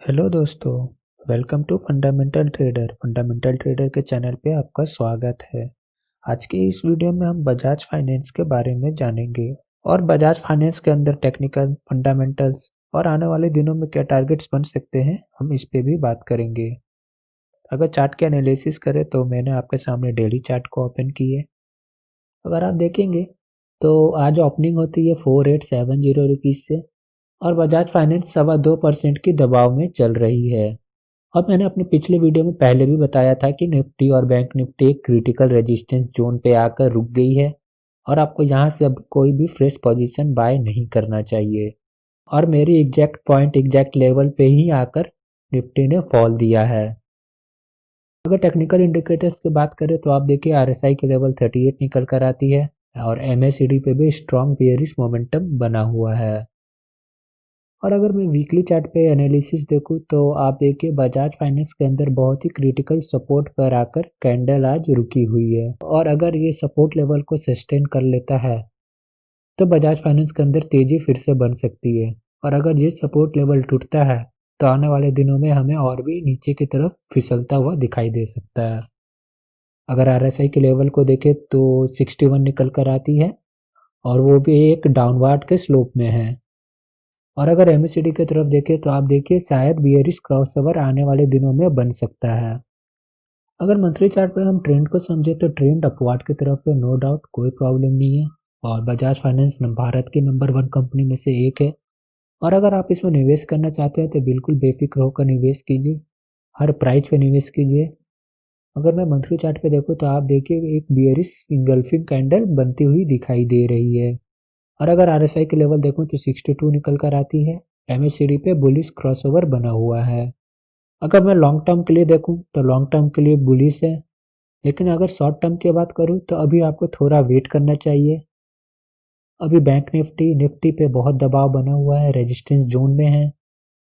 Hello दोस्तों। Welcome to fundamental trader के channel पे आपका स्वागत है। आज की इस वीडियो में हम बजाज फाइनेंस के बारे में जानेंगे और बजाज फाइनेंस के अंदर टेक्निकल फंडामेंटल्स और आने वाले दिनों में क्या टारगेट्स बन सकते हैं, हम इस पे भी बात करेंगे। अगर चार्ट के एनालिसिस करें तो मैंने आपके सामने डेली चार्ट को ओपन की है। अगर आप देखेंगे तो आज ओपनिंग होती है 4870 रुपीज़ से और बजाज फाइनेंस 2.25% की दबाव में चल रही है। और मैंने अपने पिछले वीडियो में पहले भी बताया था कि निफ्टी और बैंक निफ्टी एक क्रिटिकल रेजिस्टेंस जोन पे आकर रुक गई है और आपको यहाँ से अब कोई भी फ्रेश पोजीशन बाय नहीं करना चाहिए। और मेरी एग्जैक्ट लेवल पे ही आकर निफ्टी ने फॉल दिया है। अगर टेक्निकल इंडिकेटर्स की बात करें तो आप देखिए आरएसआई की लेवल 38 निकल कर आती है और एमएसीडी पे भी स्ट्रॉन्ग बेयरिश मोमेंटम बना हुआ है। और अगर मैं वीकली चार्ट पे एनालिसिस देखूं तो आप देखिए बजाज फाइनेंस के अंदर बहुत ही क्रिटिकल सपोर्ट पर आकर कैंडल आज रुकी हुई है और अगर ये सपोर्ट लेवल को सस्टेन कर लेता है तो बजाज फाइनेंस के अंदर तेजी फिर से बन सकती है। और अगर ये सपोर्ट लेवल टूटता है तो आने वाले दिनों में हमें और भी नीचे की तरफ फिसलता हुआ दिखाई दे सकता है। अगर आरएसआई के लेवल को देखें तो 61 निकल कर आती है और वो भी एक डाउनवर्ड के स्लोप में है। और अगर एमएसीडी की तरफ देखें तो आप देखिए शायद बियरिश क्रॉसओवर आने वाले दिनों में बन सकता है। अगर मंथली चार्ट पे हम ट्रेंड को समझे तो ट्रेंड अपवार्ड की तरफ है, नो डाउट, कोई प्रॉब्लम नहीं है। और बजाज फाइनेंस भारत की नंबर 1 कंपनी में से एक है और अगर आप इसमें निवेश करना चाहते हैं तो बिल्कुल बेफिक्र होकर निवेश कीजिए, हर प्राइस पे निवेश कीजिए। अगर मैं मंथली चार्ट पे देखूँ तो आप देखिए एक बियरिश इंगल्फिंग कैंडल बनती हुई दिखाई दे रही है। और अगर आरएसआई के लेवल देखूं तो 62 निकल कर आती है, एमएसीडी पे बुलिश क्रॉसओवर बना हुआ है। अगर मैं लॉन्ग टर्म के लिए देखूं तो लॉन्ग टर्म के लिए बुलिश है, लेकिन अगर शॉर्ट टर्म की बात करूं तो अभी आपको थोड़ा वेट करना चाहिए। अभी बैंक निफ्टी पे बहुत दबाव बना हुआ है, रेजिस्टेंस जोन में है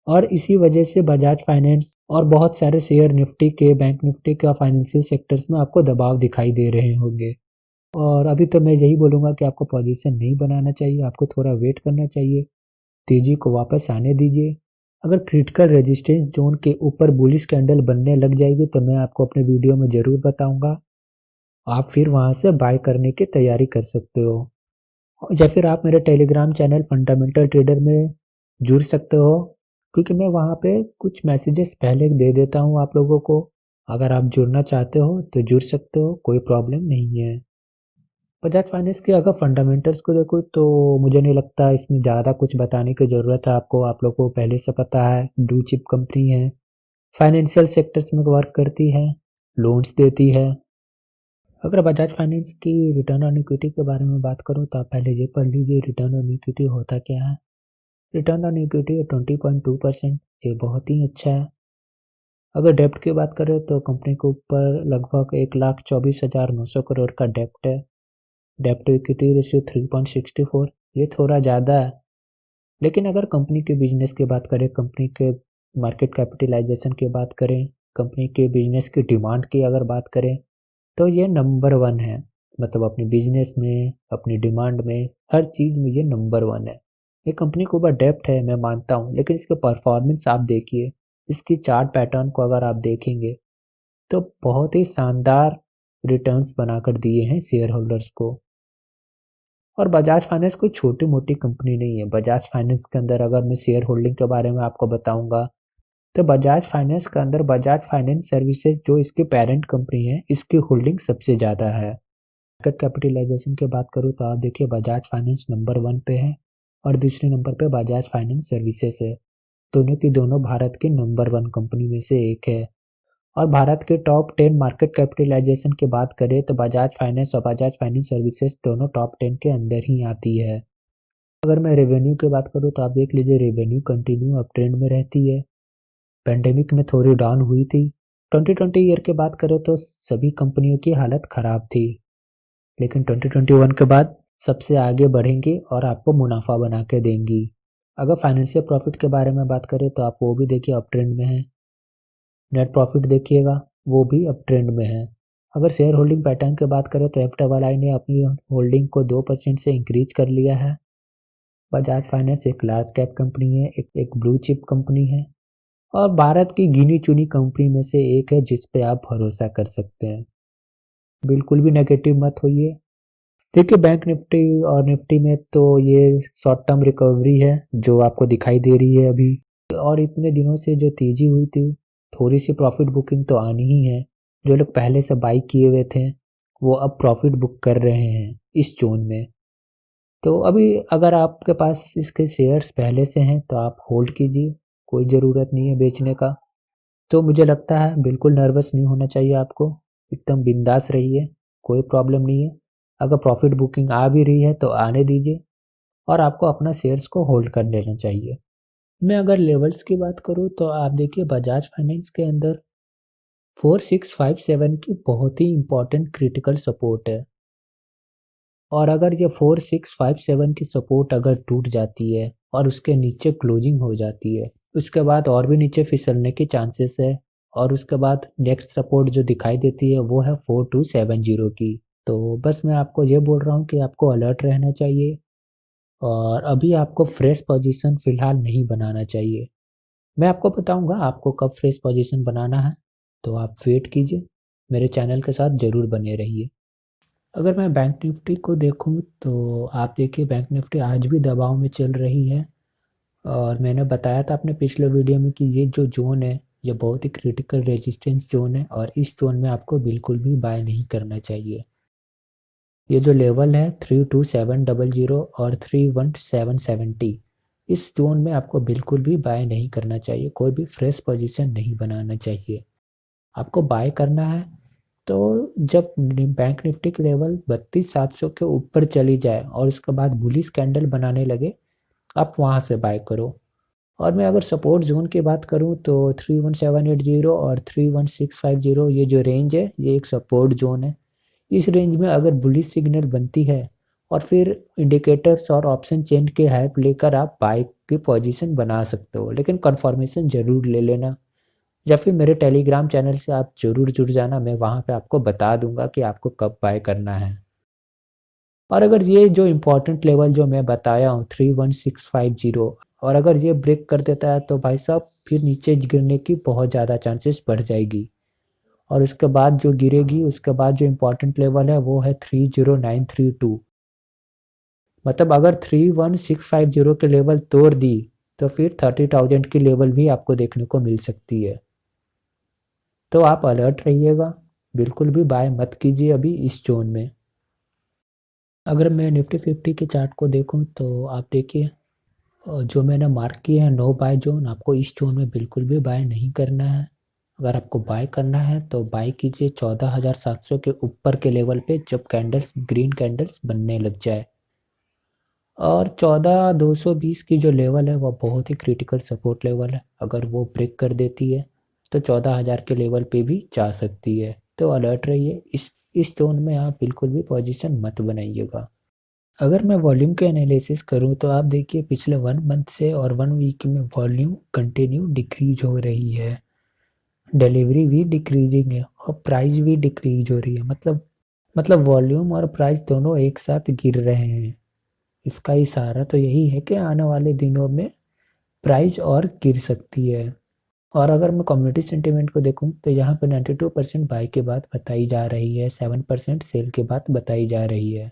और इसी वजह से बजाज फाइनेंस और बहुत सारे शेयर निफ्टी के, बैंक निफ्टी का फाइनेंशियल सेक्टर्स में आपको दबाव दिखाई दे रहे होंगे। और अभी तो मैं यही बोलूँगा कि आपको पोजीशन नहीं बनाना चाहिए, आपको थोड़ा वेट करना चाहिए, तेजी को वापस आने दीजिए। अगर क्रिटिकल रेजिस्टेंस जोन के ऊपर बुलिश कैंडल बनने लग जाएगी तो मैं आपको अपने वीडियो में ज़रूर बताऊंगा, आप फिर वहां से बाय करने की तैयारी कर सकते हो। या फिर आप मेरे टेलीग्राम चैनल फंडामेंटल ट्रेडर में जुड़ सकते हो, क्योंकि मैं वहाँ पे कुछ मैसेजेस पहले दे देता हूँ आप लोगों को। अगर आप जुड़ना चाहते हो तो जुड़ सकते हो, कोई प्रॉब्लम नहीं है। बजाज फाइनेंस के अगर फंडामेंटल्स को देखो तो मुझे नहीं लगता इसमें ज़्यादा कुछ बताने की ज़रूरत है आपको, आप लोगों को पहले से पता है। ब्लू चिप कंपनी है, फाइनेंशियल सेक्टर्स में वर्क करती है, लोन्स देती है। अगर बजाज फाइनेंस की रिटर्न ऑन इक्विटी के बारे में बात करूँ तो आप पहले ये पढ़ लीजिए रिटर्न ऑन इक्विटी होता क्या है। रिटर्न ऑन इक्विटी 20.2%, ये बहुत ही अच्छा है। अगर डेप्ट की बात करें तो कंपनी के ऊपर लगभग 1,24,900 करोड़ का डेप्ट है। डेप्ट टू इक्विटी रेशियो 3.64, ये थोड़ा ज़्यादा है। लेकिन अगर कंपनी के बिजनेस की बात करें, कंपनी के मार्केट कैपिटलाइजेशन की बात करें, कंपनी के बिजनेस की डिमांड की अगर बात करें तो ये नंबर 1 है। मतलब अपने बिजनेस में, अपनी डिमांड में, हर चीज़ में ये नंबर 1 है। ये कंपनी के ऊपर डेप्ट है, मैं मानता हूँ, लेकिन इसके परफॉर्मेंस आप देखिए, इसकी चार्ट पैटर्न को अगर आप देखेंगे तो बहुत ही शानदार रिटर्न्स बनाकर दिए हैं शेयर होल्डर्स को। और बजाज फाइनेंस कोई छोटी मोटी कंपनी नहीं है। बजाज फाइनेंस के अंदर अगर मैं शेयर होल्डिंग के बारे में आपको बताऊंगा तो बजाज फाइनेंस के अंदर बजाज फाइनेंस सर्विसेज जो इसकी पेरेंट कंपनी है, इसकी होल्डिंग सबसे ज़्यादा है। मार्केट कैपिटलाइजेशन की बात करूँ तो आप देखिए बजाज फाइनेंस नंबर 1 पे है और दूसरे नंबर पे बजाज फाइनेंस सर्विसेज है। दोनों की दोनों भारत की नंबर 1 कंपनी में से एक है। और भारत के टॉप 10 मार्केट कैपिटलाइजेशन की बात करें तो बजाज फाइनेंस और बजाज फाइनेंस सर्विसेज दोनों टॉप 10 के अंदर ही आती है। अगर मैं रेवेन्यू की बात करूँ तो आप देख लीजिए रेवेन्यू कंटिन्यू अप ट्रेंड में रहती है। पेंडेमिक में थोड़ी डाउन हुई थी। 2020 ईयर की बात करें तो सभी कंपनियों की हालत खराब थी, लेकिन 2021 के बाद सबसे आगे बढ़ेंगी और आपको मुनाफा बना के देंगी। अगर फाइनेंशियल प्रॉफिट के बारे में बात करें तो आप वो भी देखिए अप ट्रेंड में है। नेट प्रॉफिट देखिएगा, वो भी अप ट्रेंड में है। अगर शेयर होल्डिंग पैटर्न की बात करें तो एफडब्ल्यूआई ने अपनी होल्डिंग को 2% से इंक्रीज कर लिया है। बजाज फाइनेंस एक लार्ज कैप कंपनी है, एक ब्लू चिप कंपनी है और भारत की गिनी चुनी कंपनी में से एक है जिस पे आप भरोसा कर सकते हैं। बिल्कुल भी नेगेटिव मत होइए। देखिए बैंक निफ्टी और निफ्टी में तो ये शॉर्ट टर्म रिकवरी है जो आपको दिखाई दे रही है अभी, और इतने दिनों से जो तेजी हुई थी, थोड़ी सी प्रॉफिट बुकिंग तो आनी ही है। जो लोग पहले से बाई किए हुए थे वो अब प्रॉफिट बुक कर रहे हैं इस जोन में। तो अभी अगर आपके पास इसके शेयर्स पहले से हैं तो आप होल्ड कीजिए, कोई ज़रूरत नहीं है बेचने का। तो मुझे लगता है बिल्कुल नर्वस नहीं होना चाहिए आपको, एकदम बिंदास रहिए, कोई प्रॉब्लम नहीं है। अगर प्रॉफिट बुकिंग आ भी रही है तो आने दीजिए और आपको अपना शेयर्स को होल्ड कर लेना चाहिए। मैं अगर लेवल्स की बात करूँ तो आप देखिए बजाज फाइनेंस के अंदर 4657 की बहुत ही इम्पोर्टेंट क्रिटिकल सपोर्ट है, और अगर ये 4657 की सपोर्ट अगर टूट जाती है और उसके नीचे क्लोजिंग हो जाती है, उसके बाद और भी नीचे फिसलने के चांसेस है। और उसके बाद नेक्स्ट सपोर्ट जो दिखाई देती है वो है 4270 की। तो बस मैं आपको ये बोल रहा हूँ कि आपको अलर्ट रहना चाहिए और अभी आपको फ्रेश पोजीशन फ़िलहाल नहीं बनाना चाहिए। मैं आपको बताऊँगा आपको कब फ्रेश पोजीशन बनाना है, तो आप वेट कीजिए, मेरे चैनल के साथ ज़रूर बने रहिए। अगर मैं बैंक निफ्टी को देखूँ तो आप देखिए बैंक निफ्टी आज भी दबाव में चल रही है, और मैंने बताया था अपने पिछले वीडियो में कि ये जो ज़ोन है ये बहुत ही क्रिटिकल रेजिस्टेंस ज़ोन है और इस ज़ोन में आपको बिल्कुल भी बाय नहीं करना चाहिए। ये जो लेवल है 32700 और 31770, इस ज़ोन में आपको बिल्कुल भी बाय नहीं करना चाहिए, कोई भी फ्रेश पोजीशन नहीं बनाना चाहिए। आपको बाय करना है तो जब बैंक निफ्टी की लेवल 32,700 के ऊपर चली जाए और उसके बाद बुलिश कैंडल बनाने लगे, आप वहाँ से बाय करो। और मैं अगर सपोर्ट ज़ोन की बात करूँ तो 31780 और 31650 ये जो रेंज है ये एक सपोर्ट ज़ोन है। इस रेंज में अगर बुलिश सिग्नल बनती है और फिर इंडिकेटर्स और ऑप्शन चेन के हेल्प लेकर आप बाय की पोजीशन बना सकते हो, लेकिन कंफर्मेशन ज़रूर ले लेना, या फिर मेरे टेलीग्राम चैनल से आप ज़रूर जुड़ जाना, मैं वहाँ पे आपको बता दूंगा कि आपको कब बाय करना है। और अगर ये जो इम्पोर्टेंट लेवल जो मैं बताया हूँ 31650, और अगर ये ब्रेक कर देता है तो भाई साहब फिर नीचे गिरने की बहुत ज़्यादा चांसेस बढ़ जाएगी, और उसके बाद जो गिरेगी उसके बाद जो इम्पोर्टेंट लेवल है वो है 30932। मतलब अगर 31650 के लेवल तोड़ दी तो फिर 30,000 की लेवल भी आपको देखने को मिल सकती है। तो आप अलर्ट रहिएगा, बिल्कुल भी बाय मत कीजिए अभी इस जोन में। अगर मैं निफ्टी 50 के चार्ट को देखूं तो आप देखिए जो मैंने मार्क किए हैं नो बाय जोन, आपको इस जोन में बिल्कुल भी बाय नहीं करना है। अगर आपको बाय करना है तो बाय कीजिए 14,700 के ऊपर के लेवल पे, जब कैंडल्स ग्रीन कैंडल्स बनने लग जाए। और 14,220 की जो लेवल है वो बहुत ही क्रिटिकल सपोर्ट लेवल है, अगर वो ब्रेक कर देती है तो 14,000 के लेवल पे भी जा सकती है। तो अलर्ट रहिए, इस जोन में आप बिल्कुल भी पोजीशन मत बनाइएगा। अगर मैं वॉल्यूम के एनालिसिस करूं तो आप देखिए पिछले 1 मंथ से और 1 वीक में वॉल्यूम कंटिन्यू डिक्रीज हो रही है, डिलीवरी भी डिक्रीजिंग है और प्राइस भी डिक्रीज हो रही है। मतलब वॉल्यूम और प्राइस दोनों एक साथ गिर रहे हैं। इसका इशारा तो यही है कि आने वाले दिनों में प्राइस और गिर सकती है। और अगर मैं कम्युनिटी सेंटीमेंट को देखूं तो यहाँ पे 92% बाई की बात बताई जा रही है, 7% सेल की बात बताई जा रही है।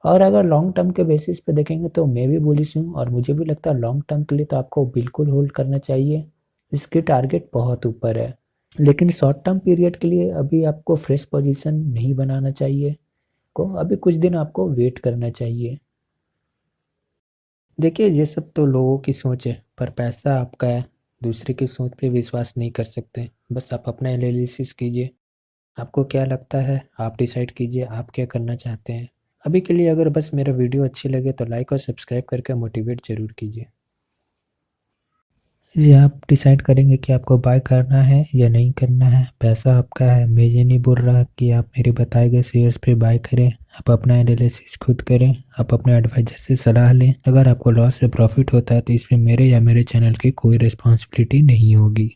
और अगर लॉन्ग टर्म के बेसिस पे देखेंगे तो मैं भी बुलिश हूँ और मुझे भी लगता है लॉन्ग टर्म के लिए तो आपको बिल्कुल होल्ड करना चाहिए, इसकी टारगेट बहुत ऊपर है। लेकिन शॉर्ट टर्म पीरियड के लिए अभी आपको फ्रेश पोजीशन नहीं बनाना चाहिए, को अभी कुछ दिन आपको वेट करना चाहिए। देखिए ये सब तो लोगों की सोच है, पर पैसा आपका है, दूसरे की सोच पे विश्वास नहीं कर सकते। बस आप अपना एनालिसिस कीजिए, आपको क्या लगता है आप डिसाइड कीजिए आप क्या करना चाहते हैं। अभी के लिए अगर बस मेरा वीडियो अच्छी लगे तो लाइक और सब्सक्राइब करके मोटिवेट ज़रूर कीजिए। जी आप डिसाइड करेंगे कि आपको बाय करना है या नहीं करना है, पैसा आपका है। मैं ये नहीं बोल रहा कि आप मेरे बताए गए शेयर्स पे बाय करें, आप अपना एनालिसिस खुद करें, आप अपने एडवाइजर से सलाह लें। अगर आपको लॉस या प्रॉफिट होता है तो इसमें मेरे या मेरे चैनल की कोई रिस्पॉन्सिबिलिटी नहीं होगी।